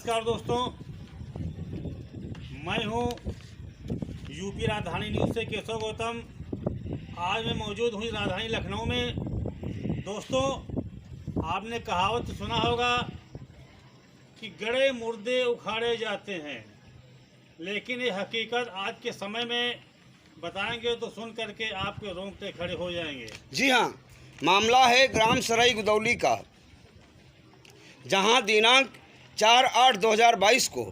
नमस्कार दोस्तों, मैं हूं यूपी राजधानी न्यूज़ से केशव गौतम। आज मैं मौजूद हूं राजधानी लखनऊ में। दोस्तों, आपने कहावत सुना होगा कि गड़े मुर्दे उखाड़े जाते हैं, लेकिन ये हकीकत आज के समय में बताएंगे तो सुन करके आपके रोंगटे खड़े हो जाएंगे। जी हाँ, मामला है ग्राम सराई गुदौली का, जहां दिनांक 4/8/2022 को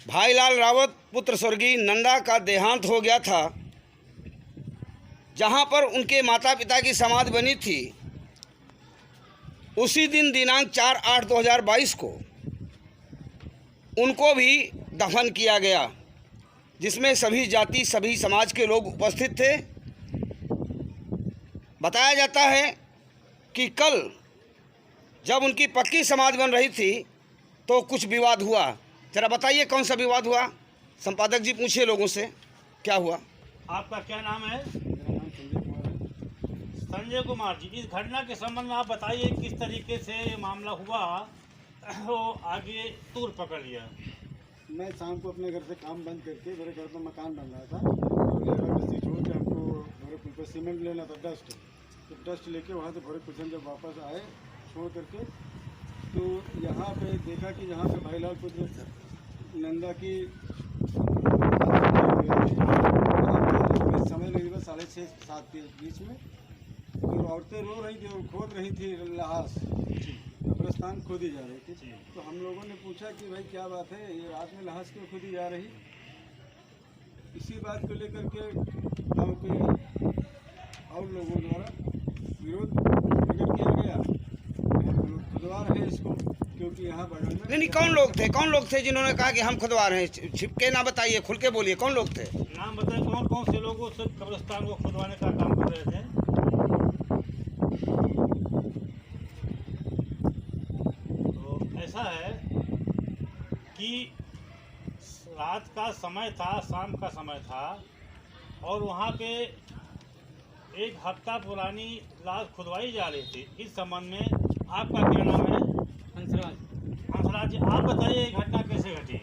भाईलाल रावत पुत्र स्वर्गीय नंदा का देहांत हो गया था। जहां पर उनके माता पिता की समाधि बनी थी, उसी दिन दिनांक 4/8/2022 को उनको भी दफन किया गया, जिसमें सभी जाति सभी समाज के लोग उपस्थित थे। बताया जाता है कि कल जब उनकी पक्की समाधि बन रही थी तो कुछ विवाद हुआ। जरा बताइए कौन सा विवाद हुआ? संपादक जी पूछिए लोगों से क्या हुआ। आपका क्या नाम है? संजय कुमार जी। इस घटना के संबंध में आप बताइए किस तरीके से ये मामला हुआ, वो आगे तूर पकड़ लिया। मैं शाम को अपने घर से काम बंद करके, मेरे घर पर मकान बन रहा था और लेबर मिस्त्री छोड़ के हमको भोरे पुल पर सीमेंट लेना था, डस्ट लेके वहाँ से भोरे पुल जब वापस आए छोड़ करके, तो यहाँ पे देखा कि यहाँ पे भाईलाल पुत्र नंदा की समय लगेगा 6:30-7 के बीच में। तो औरतें रो रही थी और खोद रही थी, लाश कब्रिस्तान खोदी जा रही थी। तो हम लोगों ने पूछा कि भाई क्या बात है, ये रात में लाश क्यों खोदी जा रही? इसी बात को लेकर के गाँव के और लोगों द्वारा विरोध प्रकट किया गया। खुदवा रहे इसको, क्योंकि यहाँ बगल में नहीं, कौन लोग थे जिन्होंने कहा कि हम खुदवा रहे हैं? छिपके ना बताइए, खुल के बोलिए, कौन लोग थे? नाम बताएं, कौन कौन से लोग उस कब्रिस्तान को खुदवाने का काम कर रहे थे? तो ऐसा है कि रात का समय था, शाम का समय था, और वहाँ पे एक हफ्ता पुरानी लाश खुदवाई जा रही थी। इस संबंध में आपका क्या नाम है? हंसराज जी, आप बताइए ये घटना कैसे घटी?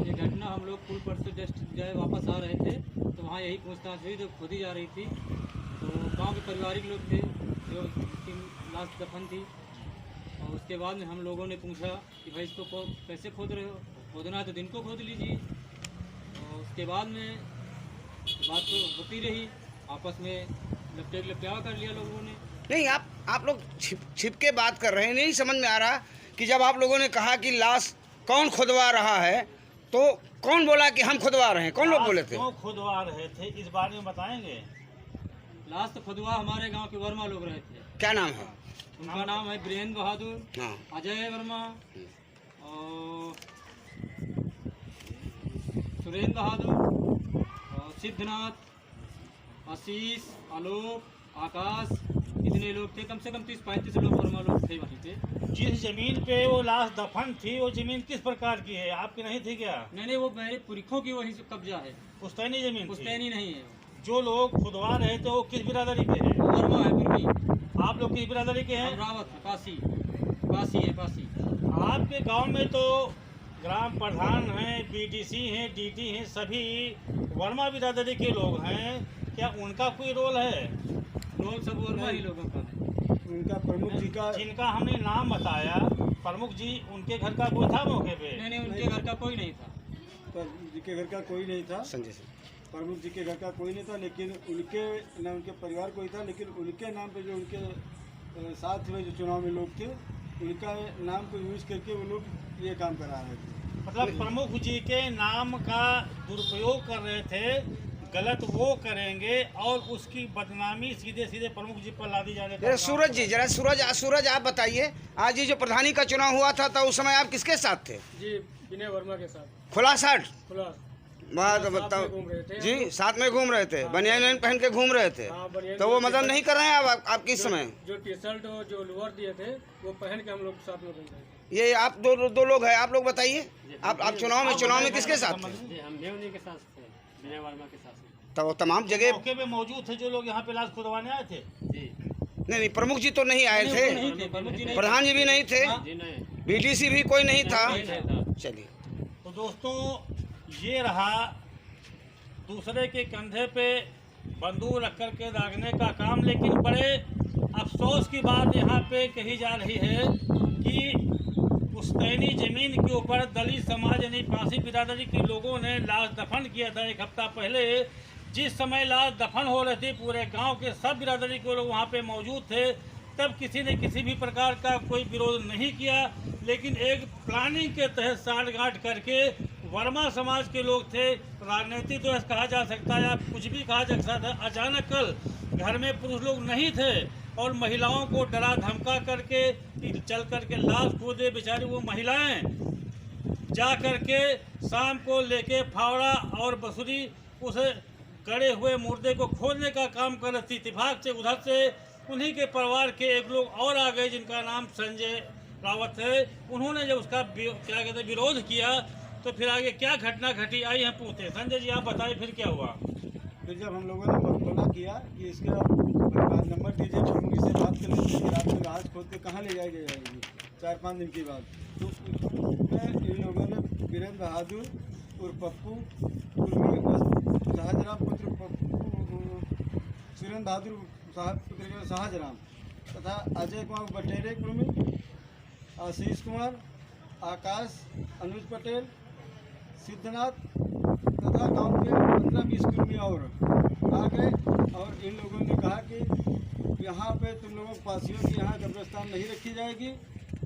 ये घटना हम लोग पुल पर से जस्ट जो वापस आ रहे थे, तो वहाँ यही पूछताछ हुई जो खोदी जा रही थी। तो गांव के पारिवारिक लोग थे जो लाश दफन थी, और उसके बाद में हम लोगों ने पूछा कि भाई इसको कैसे खोद रहे हो, खोदना है तो दिन को खोद लीजिए। और उसके बाद में बात तो होती रही, आपस में लपटेवा कर लिया लोगों ने। नहीं, आप लोग छिप के बात कर रहे हैं। नहीं समझ में आ रहा कि जब आप लोगों ने कहा कि लाश कौन खुदवा रहा है, तो कौन बोला कि हम खुदवा रहे हैं? कौन लोग बोले थे? क्यों खुदवा रहे थे इस बारे में बताएंगे? लाश तो खुदवा हमारे गांव के वर्मा लोग रहे थे। क्या नाम है? उनका नाम है वीरेंद्र बहादुर, हाँ, अजय वर्मा और सुरेंद्र बहादुर और सिद्धनाथ, आशीष, आलोक, आकाश, इतने लोग थे। कम से कम 30-35 लोग वर्मा लोग थे वहीं पे। जिस जमीन पे वो लाश दफन थी, वो जमीन किस प्रकार की है? आपकी नहीं थी क्या? नहीं, वो मेरे पुरखों की वही कब्जा है, पुश्तैनी जमीन थी? पुश्तैनी नहीं है। जो लोग खुदवा रहे थे वो किस बिरादरी के हैं? वर्मा है पुरवी। आप लोग किस बिरादरी के हैं? हम रावत है, काशी है। आपके गांव में तो ग्राम प्रधान हैं, बीडीसी हैं, डीडी हैं, सभी वर्मा बिरादरी के लोग हैं। क्या उनका कोई रोल है? रोल सब वर्मा ही लोगों का है। उनका प्रमुख जी का, जिनका हमने नाम बताया प्रमुख जी, उनके घर का कोई था मौके पे? नहीं, उनके घर का कोई नहीं था। प्रमुख जी के घर का कोई नहीं था। संजय सिंह। प्रमुख जी के घर का कोई नहीं था, लेकिन उनके न उनके परिवार कोई था, लेकिन उनके नाम पे जो उनके साथ में जो चुनाव में लोग थे, उनका नाम को यूज करके वो लोग ये काम करा रहे थे। मतलब प्रमुख जी के नाम का दुरुपयोग कर रहे थे। गलत वो करेंगे और उसकी बदनामी सीधे सीधे प्रमुख जी पर लादी जा रही है। सूरज जी, जरा सूरज आप बताइए, आज ये जो प्रधानी का चुनाव हुआ था उस समय आप किसके साथ थे? जी, विनय वर्मा के साथ। खुला शर्ट बात साथ में बताओ घूम रहे थे। जी, साथ में घूम रहे थे, बनियान पहन के घूम रहे थे। तो वो मदद नहीं कर रहे हैं आप किस समय? जो टी शर्ट और जो लोअर दिए थे वो पहन के हम लोग साथ में घूम रहे थे। ये आप दो लोग हैं, आप लोग बताइए, आप चुनाव में किसके साथ थे? हम भी उन्हीं के साथ थे, विनय वर्मा के साथ। तो तमाम जगह मौके पे मौजूद थे जो लोग यहाँ पे लाश खुदवाने आए थे? जी नहीं, प्रमुख जी तो नहीं आए थे, प्रमुख जी नहीं, प्रधान जी भी नहीं थे। जी नहीं। बीडीसी भी कोई नहीं था। नहीं था। चलिए, तो दोस्तों ये रहा दूसरे के कंधे पे बंदूक रख कर के दागने का काम। लेकिन बड़े अफसोस की बात यहाँ पे कही जा रही है कि पुश्तैनी ज़मीन के ऊपर दलित समाज यानी पांसी बिरादरी के लोगों ने लाश दफन किया था 1 हफ्ता पहले। जिस समय लाश दफन हो रही थी पूरे गांव के सब बिरादरी के लोग वहाँ पे मौजूद थे। तब किसी ने किसी भी प्रकार का कोई विरोध नहीं किया, लेकिन एक प्लानिंग के तहत साठगांठ करके वर्मा समाज के लोग थे, राजनीतिक तो कहा जा सकता है या कुछ भी कहा जा सकता है। अचानक कल घर में पुरुष लोग नहीं थे और महिलाओं को डरा धमका करके कि चल करके लाश खोदे। बेचारी वो महिलाएं जा करके शाम को लेके फावड़ा और बसुरी उस गड़े हुए मुर्दे को खोदने का काम कर रही थी। इत्तेफाक से उधर से उन्हीं के परिवार के एक लोग और आ गए जिनका नाम संजय रावत है। उन्होंने जब उसका क्या कहते हैं विरोध किया तो फिर आगे क्या घटना घटी आई हम पूछते। संजय जी आप बताइए फिर क्या हुआ। फिर जब हम लोगों ने मना किया कि इसका नंबर दीजिए, हम इससे बात कर लेते हैं कि रात में लाश खोद के कहाँ ले जाएगी 4-5 दिन के बाद। तो उसमें इन लोगों ने वीरेंद्र बहादुर और पप्पू शाहजराम पुत्र वीरेंद्र बहादुर साहब पुत्र शाहजराम तथा अजय कुमार बटेरे कुर्मी, आशीष कुमार, आकाश, अनुज पटेल, सिद्धनाथ तथा गांव के 15-20 कुर्मी और आ गए। और इन लोगों ने कहा कि यहाँ पे तुम लोगों पासियों की यहाँ कब्रिस्तान नहीं रखी जाएगी,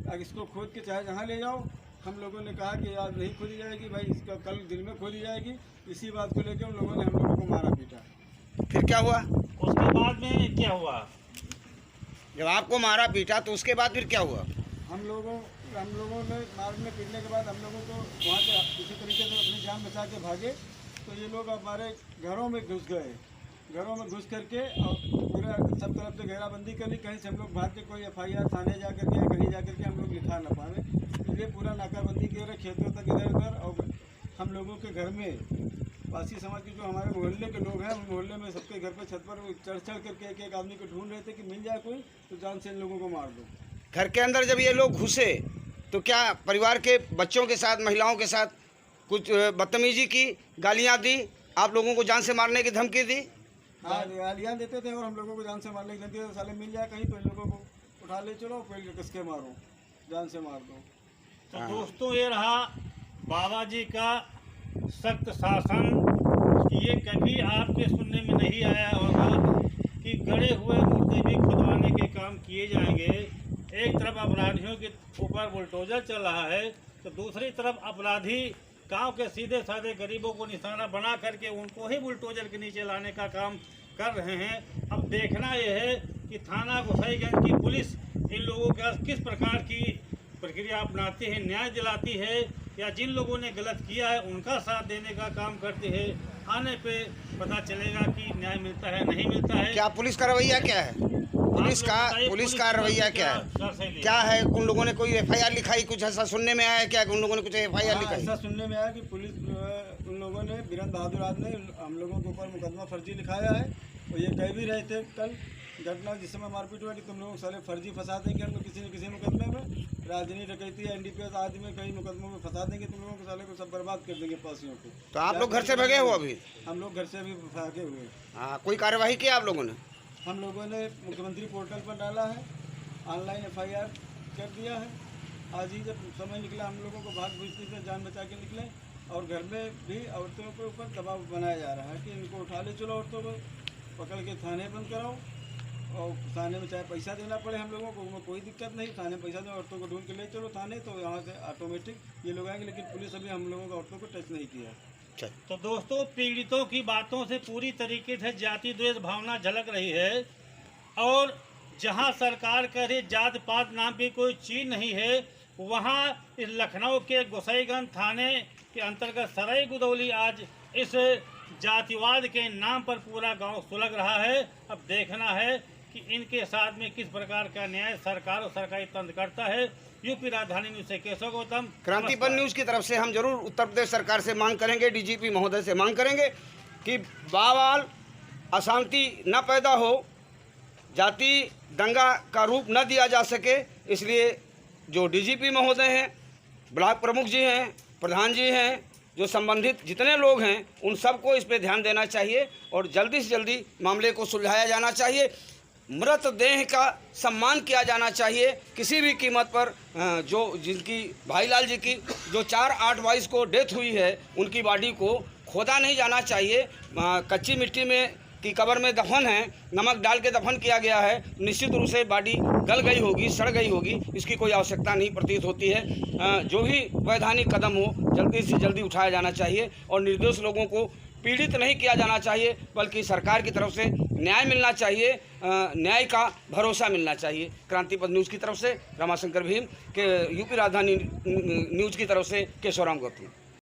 अब इसको खोद के चाहे जहाँ ले जाओ। हम लोगों ने कहा कि आज नहीं खोदी जाएगी भाई, इसका कल दिन में खोदी जाएगी। इसी बात को लेकर उन लोगों ने हम लोगों को मारा पीटा। फिर क्या हुआ? उसके बाद में क्या हुआ? जब आपको मारा पीटा तो उसके बाद फिर क्या हुआ? हम लोगों ने मारने पीटने के बाद हम लोगों को वहाँ से किसी तरीके से अपनी जान बचा के भागे। तो ये लोग हमारे घरों में घुस गए। घरों में घुस करके और पूरा सब तरफ से घेराबंदी कर ली। कहीं से हम लोग भाग के कोई FIR थाने जा करके या कहीं जा करके हम लोग लिखा ना पावे, इसलिए पूरा नाकाबंदी किए रहे खेतों तक इधर उधर। और हम लोगों के घर में पासी समाज के जो हमारे मोहल्ले के लोग हैं, उन मोहल्ले में सबके घर पे छत पर चढ़ करके एक आदमी को ढूंढ रहे थे कि मिल जाए कोई तो जान से इन लोगों को मार दो। घर के अंदर जब ये लोग घुसे तो क्या परिवार के बच्चों के साथ, महिलाओं के साथ कुछ बदतमीजी की, गालियाँ दी, आप लोगों को जान से मारने की धमकी दी? हाँ, गालियाँ देते थे और हम लोगों को जान से मारने की धमकी देते। साले मिल जाए कहीं तो इन लोगों को उठा ले चलो, पेड़ के कस के मारो, जान से मार दो। तो दोस्तों ये रहा बाबा जी का सख्त शासन। ये कभी आपके सुनने में नहीं आया होगा कि गड़े हुए मुर्दे भी खुदवाने के काम किए जाएंगे। एक तरफ अपराधियों के ऊपर बुलडोजर चल रहा है तो दूसरी तरफ अपराधी गांव के सीधे साधे गरीबों को निशाना बना करके उनको ही बुलडोजर के नीचे लाने का काम कर रहे हैं। अब देखना यह है कि थाना गोसाईगंज की पुलिस इन लोगों के साथ किस प्रकार की प्रक्रिया अपनाती है, न्याय दिलाती है या जिन लोगों ने गलत किया है उनका साथ देने का काम करती है। आने पे पता चलेगा कि न्याय मिलता है नहीं मिलता है। क्या पुलिस का रवैया क्या है? पुलिस का रवैया क्या है? क्या है? उन लोगों ने कोई FIR लिखाई? कुछ ऐसा सुनने में आया क्या? उन लोगों ने कुछ FIR लिखाई? ऐसा सुनने में आया कि पुलिस उन लोगों ने वीरेंद्र बहादुर आज ने हम लोगों के ऊपर मुकदमा फर्जी लिखाया है। और ये कह भी रहे थे कल घटना जिस समय मारपीट हुआ कि तुम लोग साले फर्जी फंसा देंगे हम लोग किसी न किसी मुकदमे में, राजधानी डकैती या NDPS आदि में कई मुकदमों में फंसा देंगे तुम लोगों को, साले को सब बर्बाद कर देंगे पासियों को। तो आप लोग घर से भगे हो अभी? हम लोग घर से अभी भागे हुए। हाँ, कोई कार्यवाही की आप लोगों ने? हम लोगों ने मुख्यमंत्री पोर्टल पर डाला है, ऑनलाइन FIR कर दिया है। आज ही जब समय निकला हम लोगों को भाग भूजती से जान बचा के निकले। और घर में भी औरतों के ऊपर दबाव बनाया जा रहा है कि इनको उठा ले चलो, औरतों को पकड़ के थाने बंद कराओ और थाने में चाहे पैसा देना पड़े हम लोगों को, उनमें कोई दिक्कत नहीं। थाने पैसा दो, औरतों को ढूंढ के ले चलो थाने, तो यहाँ से ऑटोमेटिक ये लोग आएंगे। लेकिन पुलिस अभी हम लोगों को औरतों को टच नहीं किया। तो दोस्तों पीड़ितों की बातों से पूरी तरीके से जाति द्वेष भावना झलक रही है। और जहां सरकार कह रही जात पात नाम की कोई चीज़ नहीं है, वहां इस लखनऊ के गोसाईगंज थाने के अंतर्गत सराय गुदौली आज इस जातिवाद के नाम पर पूरा गांव सुलग रहा है। अब देखना है कि इनके साथ में किस प्रकार का न्याय सरकार और सरकारी तंत्र करता है। यूपी राजधानी न्यूज़ से केशव गौतम, क्रांतिपन न्यूज़ की तरफ से हम जरूर उत्तर प्रदेश सरकार से मांग करेंगे, DGP महोदय से मांग करेंगे कि बवाल अशांति न पैदा हो, जाति दंगा का रूप न दिया जा सके, इसलिए जो डीजीपी महोदय हैं, ब्लॉक प्रमुख जी हैं, प्रधान जी हैं, जो संबंधित जितने लोग हैं उन सबको इस पे ध्यान देना चाहिए और जल्दी से जल्दी मामले को सुलझाया जाना चाहिए। मृतदेह का सम्मान किया जाना चाहिए किसी भी कीमत पर। जो जिनकी भाईलाल जी की जो 4/8/22 को डेथ हुई है, उनकी बॉडी को खोदा नहीं जाना चाहिए। कच्ची मिट्टी में की कब्र में दफन है, नमक डाल के दफन किया गया है, निश्चित रूप से बॉडी गल गई होगी, सड़ गई होगी, इसकी कोई आवश्यकता नहीं प्रतीत होती है। जो भी वैधानिक कदम हो जल्दी से जल्दी उठाया जाना चाहिए और निर्दोष लोगों को पीड़ित नहीं किया जाना चाहिए, बल्कि सरकार की तरफ से न्याय मिलना चाहिए, न्याय का भरोसा मिलना चाहिए। क्रांतिपथ न्यूज़ की तरफ से रमाशंकर भीम के यूपी राजधानी न्यूज़ की तरफ से केशवराम गौतम।